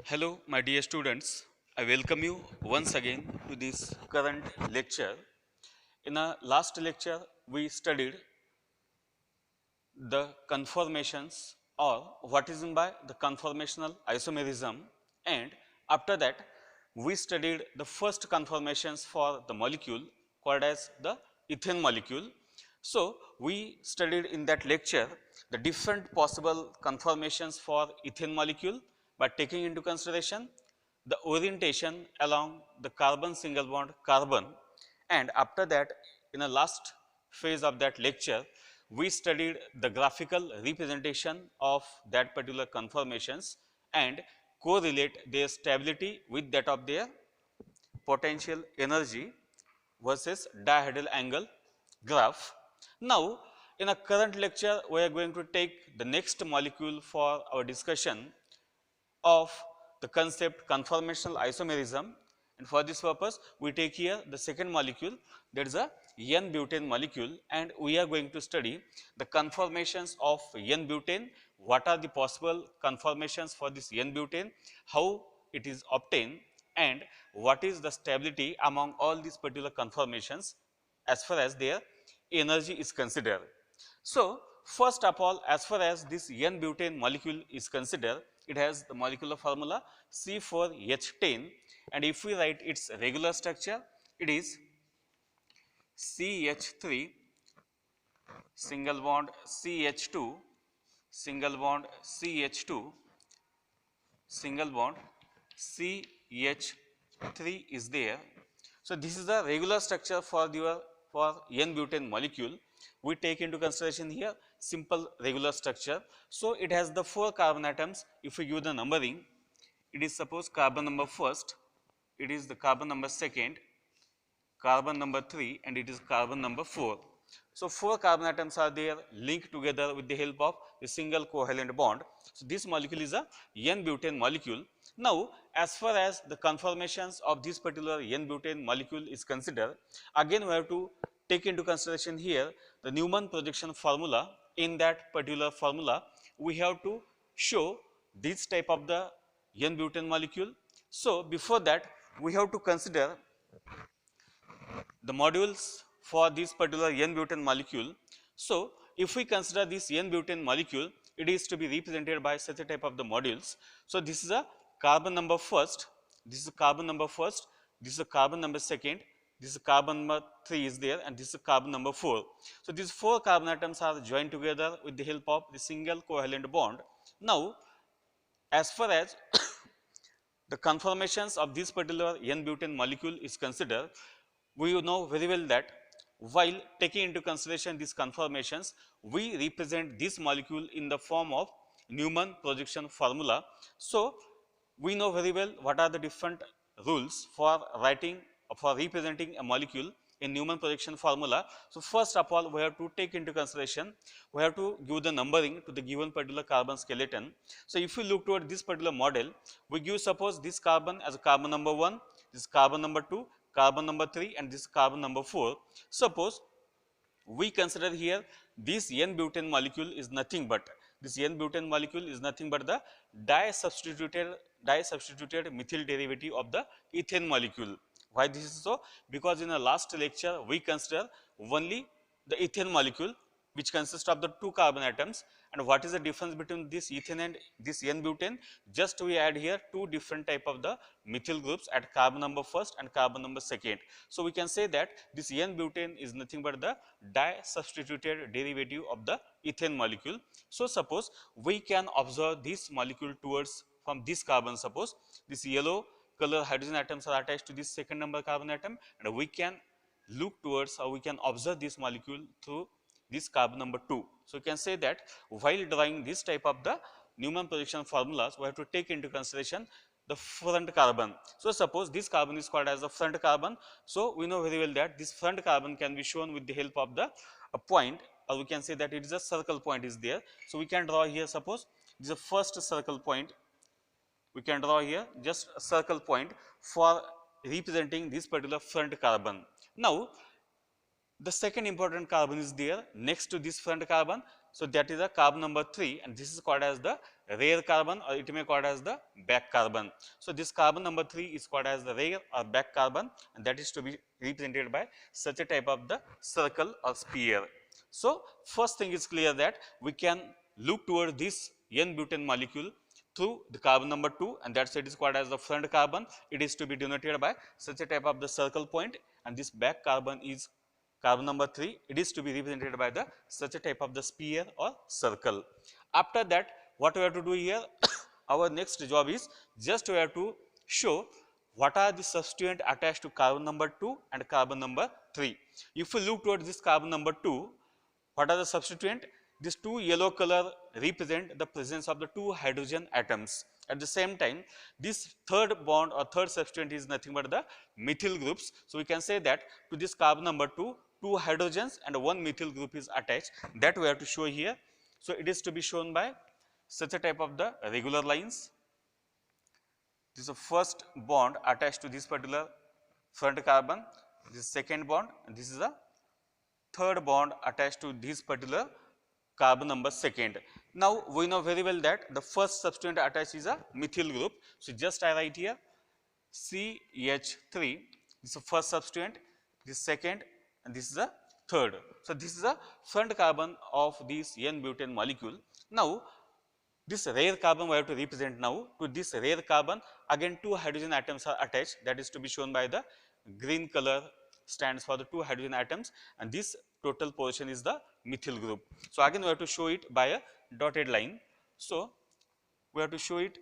Hello, my dear students. I welcome you once again to this current lecture. In our last lecture, we studied the conformations or what is meant by the conformational isomerism, and after that, we studied the first conformations for the molecule called as the ethane molecule. So, we studied in that lecture the different possible conformations for ethane molecule by taking into consideration the orientation along the carbon single bond carbon, and after that in the last phase of that lecture we studied the graphical representation of that particular conformations and correlate their stability with that of their potential energy versus dihedral angle graph. Now, in a current lecture, we are going to take the next molecule for our discussion of the concept conformational isomerism, and for this purpose we take here the second molecule, that is a N-butane molecule, and we are going to study the conformations of N-butane, what are the possible conformations for this N-butane, how it is obtained, and what is the stability among all these particular conformations as far as their energy is considered. So, first of all, as far as this N-butane molecule is considered, it has the molecular formula C4H10, and if we write its regular structure, it is CH3 single bond CH2 single bond CH2 single bond CH3 is there. So, this is the regular structure for your for N-butane molecule. We take into consideration here simple regular structure. So, it has the 4 carbon atoms. If we give the numbering, it is suppose carbon number first, it is the carbon number second, carbon number 3, and it is carbon number 4. So, 4 carbon atoms are there linked together with the help of a single covalent bond. So, this molecule is a N-butane molecule. Now, as far as the conformations of this particular N-butane molecule is considered, again we have to take into consideration here the Newman projection formula. In that particular formula, we have to show this type of the N-butane molecule. So, before that we have to consider the modules for this particular N-butane molecule. So, if we consider this N-butane molecule, it is to be represented by such a type of the modules. So, this is a carbon number first, this is a carbon number first, this is a carbon number second, this is carbon number 3 is there, and this is carbon number 4. So, these 4 carbon atoms are joined together with the help of the single covalent bond. Now, as far as the conformations of this particular N-butane molecule is considered, we know very well that while taking into consideration these conformations, we represent this molecule in the form of Newman projection formula. So, we know very well what are the different rules for writing for representing a molecule in Newman projection formula. So, first of all we have to take into consideration, we have to give the numbering to the given particular carbon skeleton. So, if we look toward this particular model, we give suppose this carbon as a carbon number 1, this carbon number 2, carbon number 3, and this carbon number 4. Suppose we consider here this N-butane molecule is nothing but the di-substituted methyl derivative of the ethane molecule. Why this is so? Because in the last lecture we consider only the ethane molecule, which consists of the 2 carbon atoms, and what is the difference between this ethane and this N-butane? Just we add here 2 different type of the methyl groups at carbon number first and carbon number second. So, we can say that this N-butane is nothing but the di-substituted derivative of the ethane molecule. So, suppose we can observe this molecule towards from this carbon, suppose this yellow color hydrogen atoms are attached to this second number carbon atom, and we can look towards or we can observe this molecule through this carbon number 2. So, you can say that while drawing this type of the Newman projection formulas, we have to take into consideration the front carbon. So, suppose this carbon is called as the front carbon. So, we know very well that this front carbon can be shown with the help of the point, or we can say that it is a circle point is there. So, we can draw here, suppose this is the first circle point, we can draw here just a circle point for representing this particular front carbon. Now, the second important carbon is there next to this front carbon, So that is a carbon number 3, and this is called as the rare carbon, or it may called as the back carbon. So this carbon number 3 is called as the rare or back carbon, and that is to be represented by such a type of the circle or sphere. So first thing is clear that we can look toward this N-butane molecule through the carbon number 2, and that's it is called as the front carbon. It is to be denoted by such a type of the circle point, and this back carbon is carbon number 3. It is to be represented by the such a type of the sphere or circle. After that, what we have to do here, our next job is just we have to show what are the substituent attached to carbon number 2 and carbon number 3. If we look towards this carbon number 2, what are the substituent? These two yellow color represent the presence of the two hydrogen atoms. At the same time, this third bond or third substituent is nothing but the methyl groups. So we can say that to this carbon number 2, two hydrogens and one methyl group is attached. That we have to show here. So it is to be shown by such a type of the regular lines. This is the first bond attached to this particular front carbon. This is second bond, and this is the third bond attached to this particular carbon number second. Now we know very well that the first substituent attached is a methyl group. So just I write here CH3. This is the first substituent, this second, and this is the third. So this is the front carbon of this N-butane molecule. Now this rare carbon we have to represent now. To this rare carbon, again two hydrogen atoms are attached. That is to be shown by the green color, stands for the two hydrogen atoms, and this total portion is the methyl group. So again we have to show it by a dotted line. So we have to show it.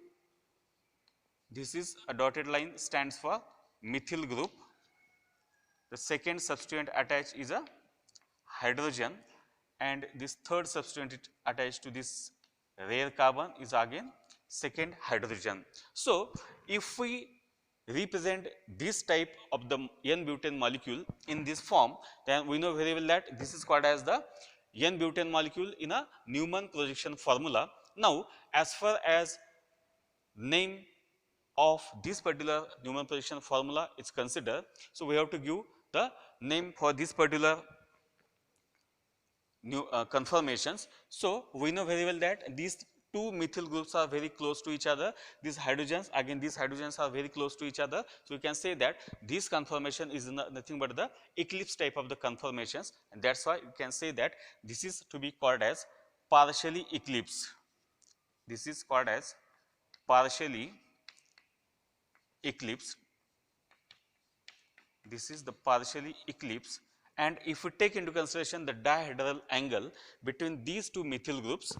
This is a dotted line, stands for methyl group. The second substituent attached is a hydrogen, and this third substituent attached to this rare carbon is again second hydrogen. So if we represent this type of the N-butane molecule in this form, then we know very well that this is called as the N-butane molecule in a Newman projection formula. Now as far as name of this particular Newman projection formula is considered, so we have to give the name for this particular new conformations. So we know very well that these two methyl groups are very close to each other. These hydrogens, again these hydrogens are very close to each other. So we can say that this conformation is nothing but the eclipse type of the conformations, and that's why you can say that this is to be called as partially eclipsed. This is called as partially eclipsed. This is the partially eclipsed. And if we take into consideration the dihedral angle between these two methyl groups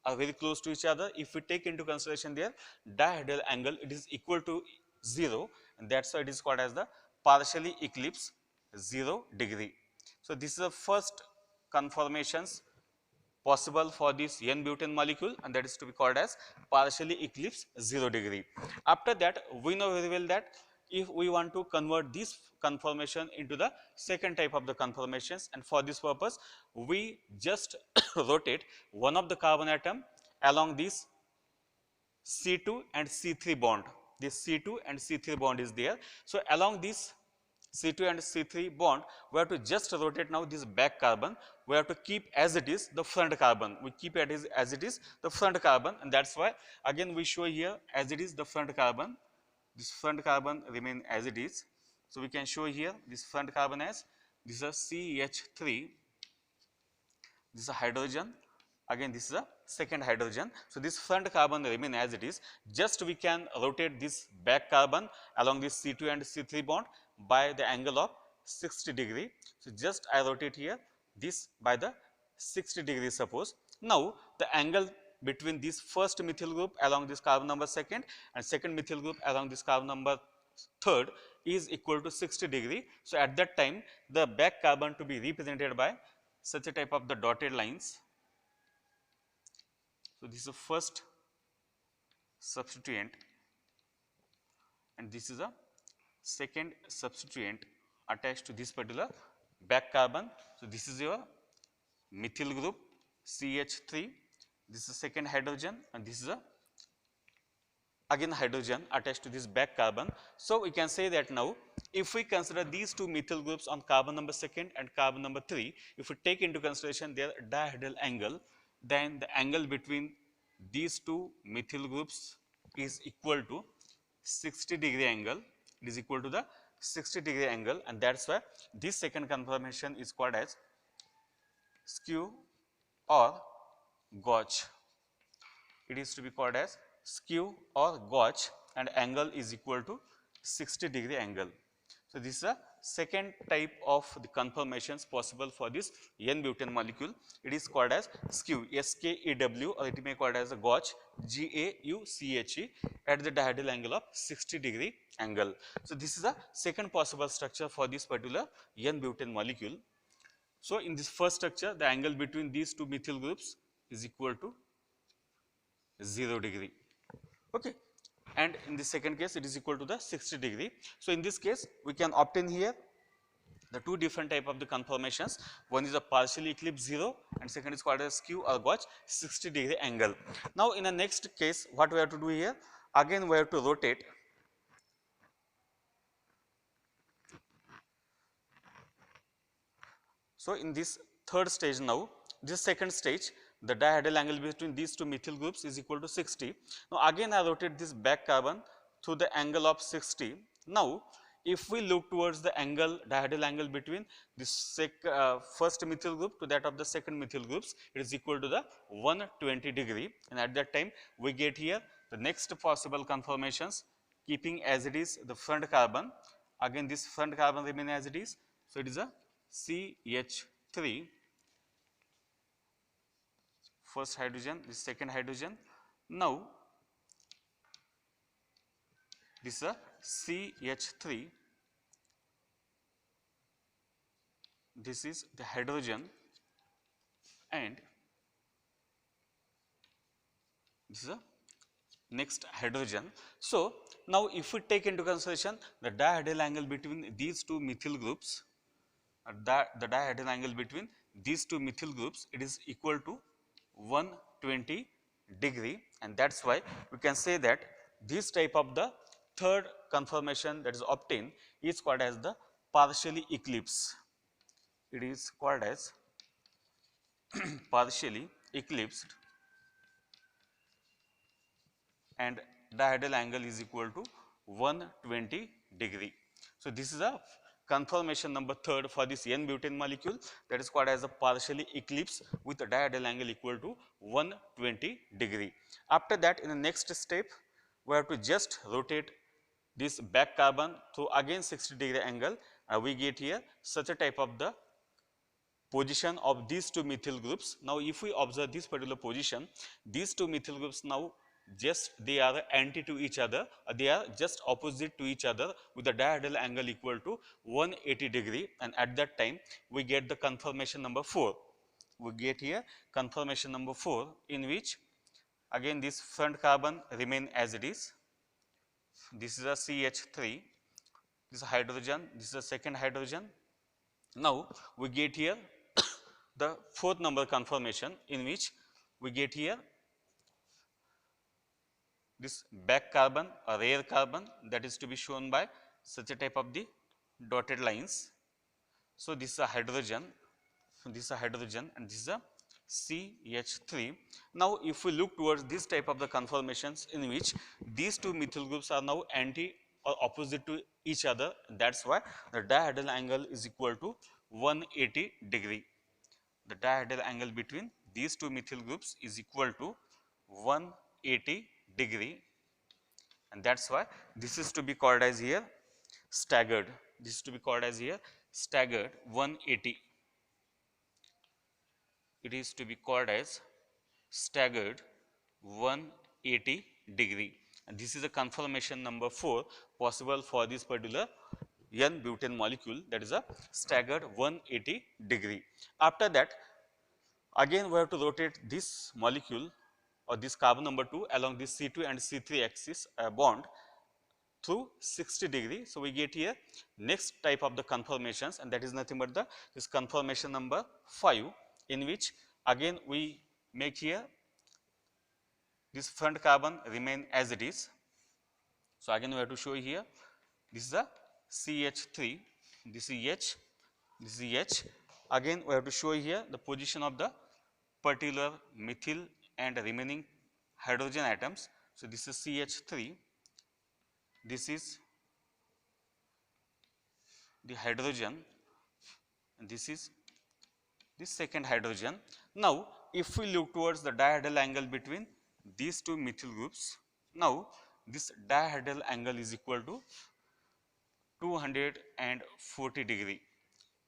are very close to each other. If we take into consideration their dihedral angle, it is equal to 0, and that's why it is called as the partially eclipsed 0 degree. So this is the first conformations possible for this N-butane molecule, and that is to be called as partially eclipsed 0 degree. After that, we know very well that if we want to convert this conformation into the second type of the conformations, and for this purpose we just rotate one of the carbon atom along this C2 and C3 bond. This C2 and C3 bond is there. So along this C2 and C3 bond, we have to just rotate now this back carbon. We have to keep as it is the front carbon. We keep it as it is the front carbon, and that's why again we show here as it is the front carbon. This front carbon remain as it is. So we can show here this front carbon as this is a CH3. This is a hydrogen. Again this is a second hydrogen. So this front carbon remain as it is. Just we can rotate this back carbon along this C2 and C3 bond by the angle of 60 degree. So just I rotate here this by the 60 degree suppose. Now the angle between this first methyl group along this carbon number second and second methyl group along this carbon number third is equal to 60 degree. So at that time the back carbon to be represented by such a type of the dotted lines. So this is the first substituent, and this is a second substituent attached to this particular back carbon. So this is your methyl group CH3. This is second hydrogen, and this is a again hydrogen attached to this back carbon. So we can say that now if we consider these two methyl groups on carbon number 2 and carbon number 3, if we take into consideration their dihedral angle, then the angle between these two methyl groups is equal to 60-degree angle. It is equal to the 60-degree angle, and that's why this second conformation is called as skew or gauge. It is to be called as skew or gauge, and angle is equal to 60-degree angle. So, this is a second type of the conformations possible for this N-butane molecule. It is called as skew, S-K-E-W, or it may be called as a gauge, G-A-U-C-H-E, at the dihedral angle of 60-degree angle. So, this is a second possible structure for this particular N-butane molecule. So, in this first structure, the angle between these two methyl groups is equal to 0-degree, okay, and in the second case it is equal to the 60-degree. So, in this case we can obtain here the two different type of the conformations. One is a partially eclipsed 0 and second is called as skew or gauge 60-degree angle. Now, in the next case what we have to do here, again we have to rotate. So, in this third stage now, this second stage, the dihedral angle between these two methyl groups is equal to 60. Now, again I rotate this back carbon through the angle of 60. Now, if we look towards the angle, dihedral angle between this first methyl group to that of the second methyl groups, it is equal to the 120-degree, and at that time we get here the next possible conformations, keeping as it is the front carbon. Again this front carbon remain as it is. So, it is a CH3, first hydrogen, this second hydrogen. Now, this is a CH3, this is the hydrogen, and this is a next hydrogen. So, now if we take into consideration the dihedral angle between these two methyl groups, the dihedral angle between these two methyl groups, it is equal to 120-degree, and that is why we can say that this type of the third conformation that is obtained is called as the partially eclipsed. It is called as partially eclipsed, and dihedral angle is equal to 120-degree. So, this is a conformation number third for this N-butane molecule, that is called as a partially eclipse with a dihedral angle equal to 120-degree. After that, in the next step we have to just rotate this back carbon through again 60-degree angle, we get here such a type of the position of these two methyl groups. Now, if we observe this particular position, these two methyl groups now just they are anti to each other, they are just opposite to each other with a dihedral angle equal to 180-degree, and at that time we get the conformation number 4. We get here conformation number 4, in which again this front carbon remain as it is. This is a CH3, this is a hydrogen, this is a second hydrogen. Now, we get here the fourth number conformation, in which we get here this back carbon, a rare carbon, that is to be shown by such a type of the dotted lines. So, this is a hydrogen, so this is a hydrogen, and this is a CH3. Now, if we look towards this type of the conformations, in which these two methyl groups are now anti or opposite to each other, that is why the dihedral angle is equal to 180-degree. The dihedral angle between these two methyl groups is equal to 180-degree, and that is why this is to be called as here staggered. This is to be called as here staggered 180. It is to be called as staggered 180-degree, and this is a conformation number 4 possible for this particular N-butane molecule, that is a staggered 180-degree. After that, again we have to rotate this molecule or this carbon number 2 along this C2 and C3 axis bond through 60-degree. So, we get here next type of the conformations, and that is nothing but this conformation number 5, in which again we make here this front carbon remain as it is. So again we have to show here, this is a CH3, this is H, this is H. Again we have to show here the position of the particular methyl and remaining hydrogen atoms. So this is CH3, this is the hydrogen, and this is the second hydrogen. Now if we look towards the dihedral angle between these two methyl groups, now this dihedral angle is equal to 240 degree.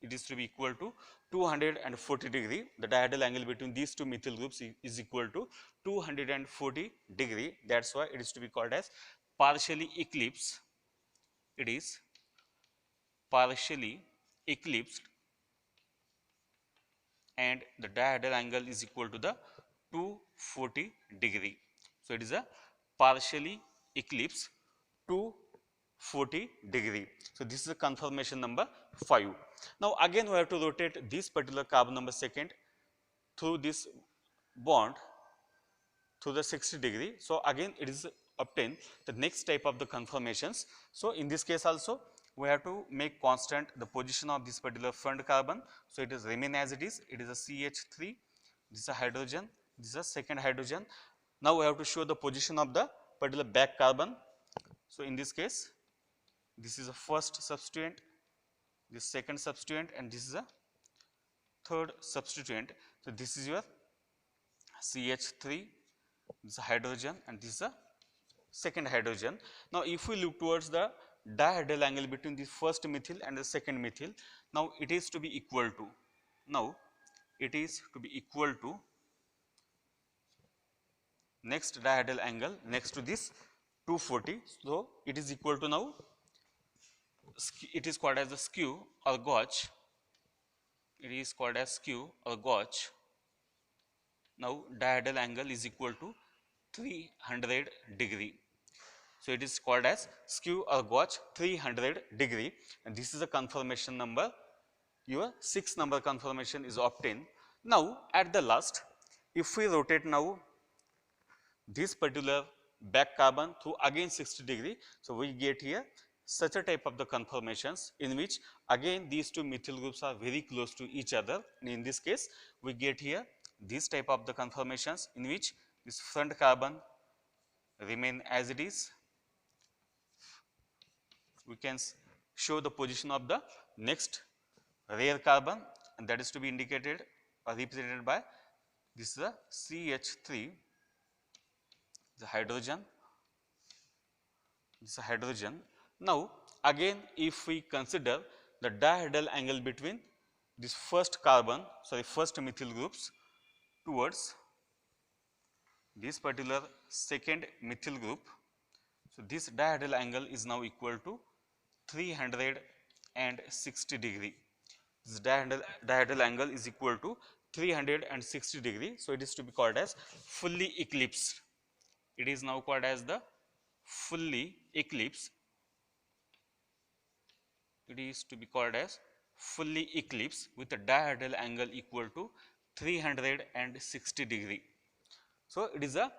It is to be equal to 240 degree. The dihedral angle between these two methyl groups is equal to 240 degree. That's why it is to be called as partially eclipsed. It is partially eclipsed, and the dihedral angle is equal to the 240 degree. So it is a partially eclipsed 240 degree. So this is a conformation number 5. Now again we have to rotate this particular carbon number second through this bond through the 60 degree. So again it is obtained the next type of the conformations. So in this case also we have to make constant the position of this particular front carbon. So it is remain as it is. It is a CH3, this is a hydrogen, this is a second hydrogen. Now we have to show the position of the particular back carbon. So in this case, this is a first substituent, this second substituent, and this is a third substituent. So this is your CH3, this is a hydrogen, and this is a second hydrogen. Now if we look towards the dihedral angle between the first methyl and the second methyl, now it is to be equal to, next dihedral angle next to this 240. So it is equal to, now it is called as the skew or gauge. It is called as skew or gauge. Now dihedral angle is equal to 300 degree. So it is called as skew or gauge 300 degree, and this is a conformation number. Your 6 number conformation is obtained. Now at the last, if we rotate now this particular back carbon through again 60 degree, so we get here such a type of the conformations in which again these two methyl groups are very close to each other, and in this case we get here this type of the conformations in which this front carbon remain as it is. We can show the position of the next rare carbon, and that is to be indicated or represented by this is a CH3, the hydrogen, this is a hydrogen. Now again if we consider the dihedral angle between this first carbon, first methyl groups towards this particular second methyl group, so this dihedral angle is now equal to 360 degree. This dihedral angle is equal to 360 degree. So it is to be called as fully eclipsed. It is now called as the fully eclipsed. It is to be called as fully eclipsed with a dihedral angle equal to 360 degree. So it is a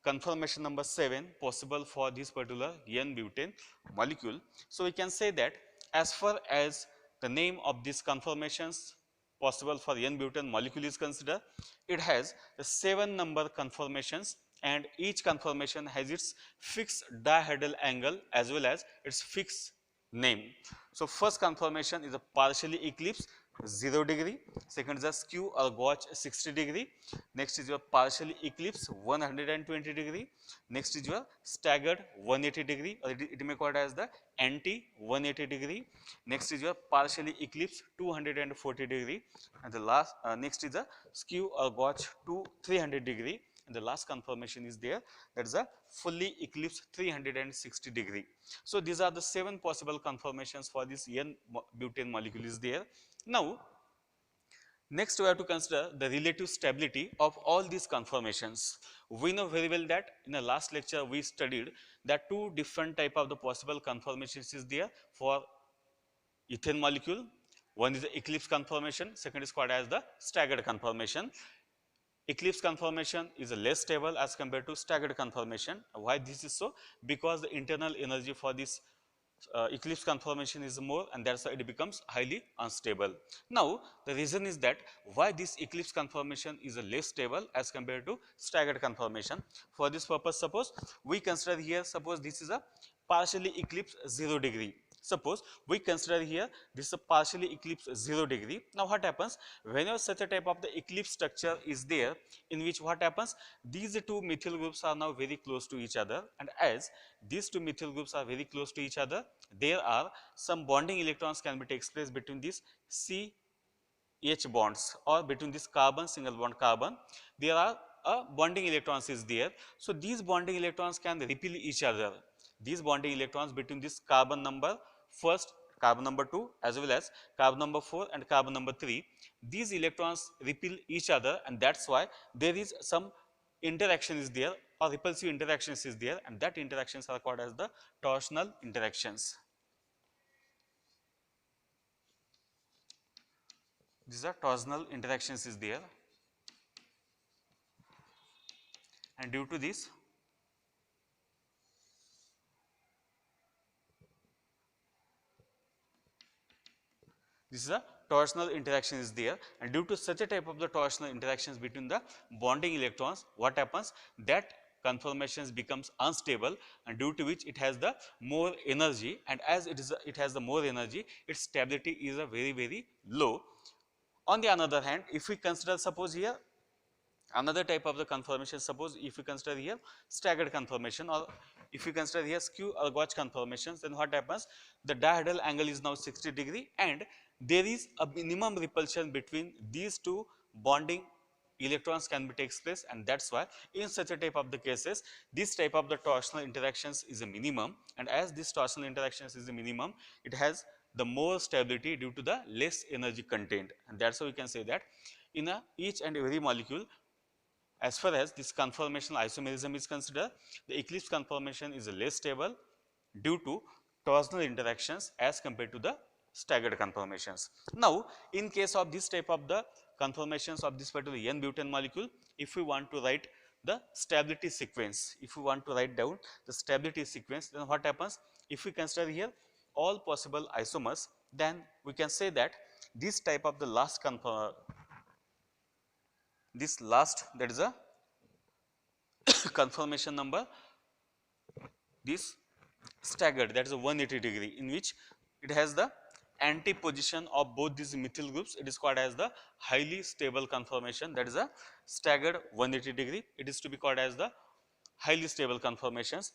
conformation number 7 possible for this particular N-butane molecule. So we can say that as far as the name of these conformations possible for N-butane molecule is considered, it has the 7 number conformations, and each conformation has its fixed dihedral angle as well as its fixed name. So first conformation is a partially eclipsed 0 degree, second is a skew or gauge 60 degree, next is your partially eclipsed 120 degree, next is your staggered 180 degree, or it may be called as the anti 180 degree, next is your partially eclipsed 240 degree, and the last next is a skew or gauge to 300 degree, and the last conformation is there, that is a fully eclipsed 360 degree. So these are the 7 possible conformations for this N-butane molecule is there. Now next we have to consider the relative stability of all these conformations. We know very well that in the last lecture we studied that 2 different type of the possible conformations is there for ethane molecule. One is the eclipse conformation, second is called as the staggered conformation. eclipse conformation is less stable as compared to staggered conformation. Why this is so? Because the internal energy for this eclipse conformation is more, and that's why it becomes highly unstable. Now, the reason is that why this eclipse conformation is less stable as compared to staggered conformation. For this purpose, suppose we consider here, suppose this is a partially eclipse 0 degree. Suppose we consider here this is a partially eclipse 0 degree. Now, what happens whenever such a type of the eclipse structure is there, in which what happens, these two methyl groups are now very close to each other, and as these two methyl groups are very close to each other, there are some bonding electrons can be takes place between these CH bonds or between this carbon single bond carbon. There are bonding electrons is there. So, these bonding electrons can repel each other. These bonding electrons between this carbon number first, carbon number 2 as well as carbon number 4 and carbon number 3, these electrons repel each other, and that is why there is some interaction is there or repulsive interactions is there, and that interactions are called as the torsional interactions. These are torsional interactions is there, and due to this is a torsional interaction is there, and due to such a type of the torsional interactions between the bonding electrons, what happens, that conformations becomes unstable, and due to which it has the more energy, and as it has the more energy, its stability is a very low. On the other hand, if we consider suppose here another type of the conformation, suppose if you consider here staggered conformation, or if you consider here skew or gauge conformations, then what happens, the dihedral angle is now 60 degree, and there is a minimum repulsion between these two bonding electrons can be takes place, and that's why in such a type of the cases, this type of the torsional interactions is a minimum, and as this torsional interactions is a minimum, it has the more stability due to the less energy content, and that's how we can say that in each and every molecule, as far as this conformational isomerism is considered, the eclipse conformation is less stable due to torsional interactions as compared to the staggered conformations. Now, in case of this type of the conformations of this particular N-butane molecule, if we want to write the stability sequence, if we want to write down the stability sequence, then what happens, if we consider here all possible isomers, then we can say that this type of the last that is a conformation number, this staggered, that is a 180 degree, in which it has the anti-position of both these methyl groups, it is called as the highly stable conformation, that is a staggered 180 degree, it is to be called as the highly stable conformations.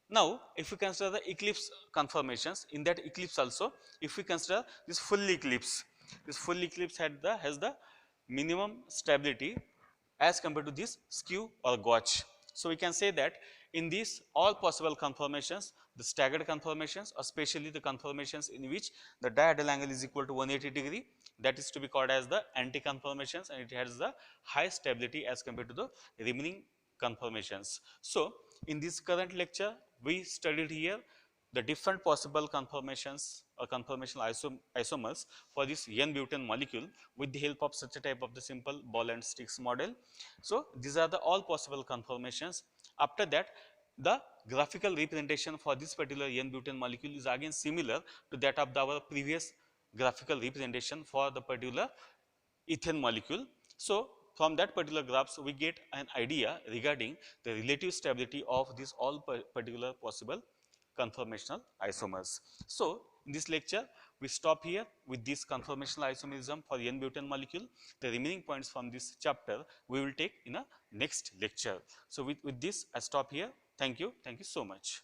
Now, if we consider the eclipse conformations, in that eclipse also, if we consider this full eclipse has the minimum stability as compared to this skew or gauge. So, we can say that in these all possible conformations, the staggered conformations, especially the conformations in which the dihedral angle is equal to 180 degree, that is to be called as the anti-conformations, and it has the high stability as compared to the remaining conformations. So, in this current lecture, we studied here the different possible conformations or conformational isomers for this N-butane molecule with the help of such a type of the simple ball and sticks model. So, these are the all possible conformations. After that, the graphical representation for this particular N-butane molecule is again similar to that of our previous graphical representation for the particular ethane molecule. So, from that particular graphs, we get an idea regarding the relative stability of these all particular possible conformational isomers. So, in this lecture, we stop here with this conformational isomerism for N-butane molecule. The remaining points from this chapter we will take in a next lecture. So, with this I stop here. Thank you so much.